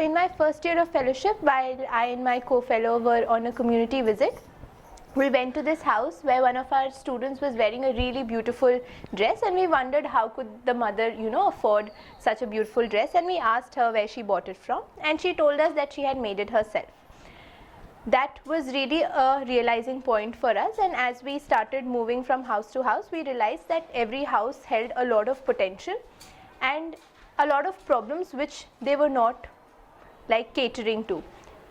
in my first year of fellowship, while I and my co-fellow were on a community visit, we went to this house where one of our students was wearing a really beautiful dress, and we wondered how could the mother, afford such a beautiful dress, and we asked her where she bought it from, and she told us that she had made it herself. That was really a realizing point for us, and as we started moving from house to house, we realized that every house held a lot of potential and a lot of problems which they were not catering to.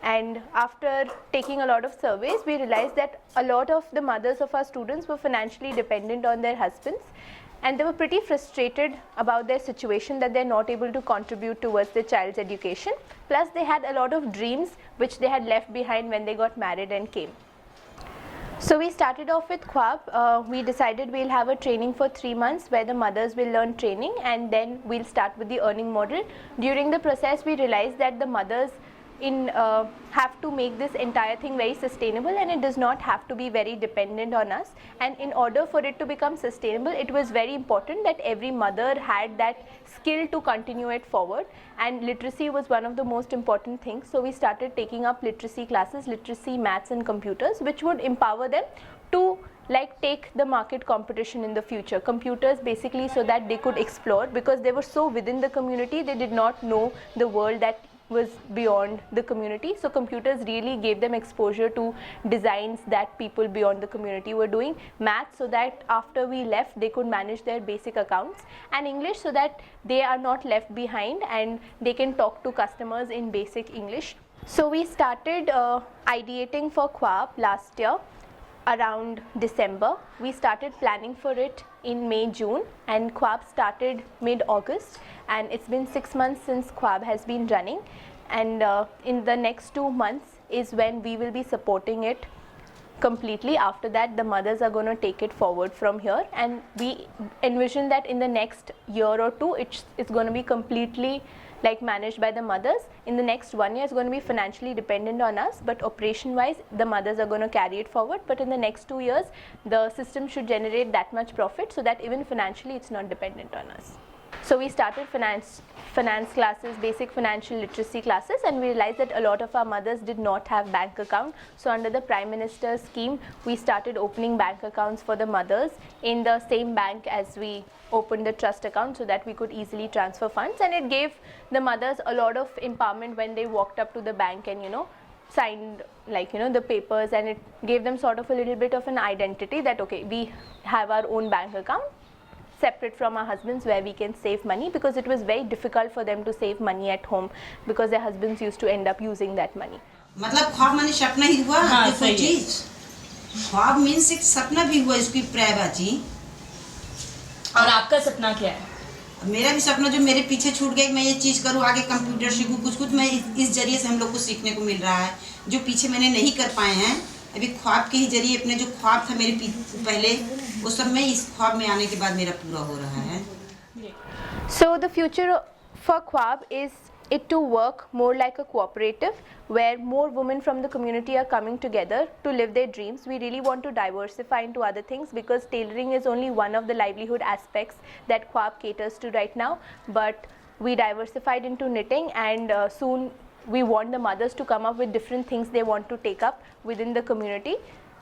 And after taking a lot of surveys, we realized that a lot of the mothers of our students were financially dependent on their husbands, and they were pretty frustrated about their situation, that they're not able to contribute towards their child's education. Plus they had a lot of dreams which they had left behind when they got married and came. So we started off with Khwab. We decided we'll have a training for 3 months where the mothers will learn training, and then we'll start with the earning model. During the process, we realized that the mothers have to make this entire thing very sustainable, and it does not have to be very dependent on us. And in order for it to become sustainable, it was very important that every mother had that skill to continue it forward, and literacy was one of the most important things. So we started taking up literacy classes, literacy, maths and computers, which would empower them to take the market competition in the future. Computers basically so that they could explore, because they were so within the community, they did not know the world that was beyond the community. So computers really gave them exposure to designs that people beyond the community were doing. Math, so that after we left they could manage their basic accounts, and English, so that they are not left behind and they can talk to customers in basic English. So we started ideating for Khwab last year around December. We started planning for it in May, June, and Khwab started mid-August, and it's been 6 months since Khwab has been running, and in the next 2 months is when we will be supporting it completely. After that, the mothers are going to take it forward from here, and we envision that in the next year or two it's going to be completely managed by the mothers. In the next 1 year, it's going to be financially dependent on us, but operation wise the mothers are going to carry it forward. But in the next 2 years, the system should generate that much profit so that even financially it's not dependent on us. So we started finance classes, basic financial literacy classes, and we realized that a lot of our mothers did not have bank account. So under the Prime Minister's scheme, we started opening bank accounts for the mothers in the same bank as we opened the trust account, so that we could easily transfer funds, and it gave the mothers a lot of empowerment when they walked up to the bank and signed the papers, and it gave them sort of a little bit of an identity that okay, we have our own bank account separate from our husbands where we can save money, because it was very difficult for them to save money at home because their husbands used to end up using that money. मतलब ख्वाब माने सपना ही हुआ। हाँ, कोई चीज ख्वाब means एक सपना भी हुआ, इसकी प्रायवाची। और आपका सपना क्या है? मेरा भी सपना जो मेरे पीछे छूट गया, मैं ये चीज करूँ, आगे कंप्यूटर सीखूँ, कुछ मैं इस जरिए से हम लोग को सीखने को मिल रहा है जो पीछे मैंने नहीं कर पाए हैं। अभी ख्वाब के ही जरिए अपने जो ख्वाब था मेरे पहले, वो सब मैं इस ख्वाब में आने के बाद मेरा पूरा हो रहा है। So the future for Khwab is it to work more like a cooperative where more women from the community are coming together to live their dreams. We really want to diversify into other things, because tailoring is only one of the livelihood aspects that Khwab caters to right now, but we diversified into knitting, and soon we want the mothers to come up with different things they want to take up within the community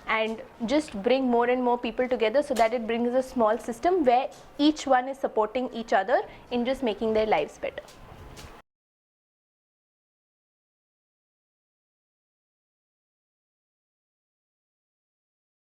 and just bring more and more people together, so that it brings a small system where each one is supporting each other in just making their lives better.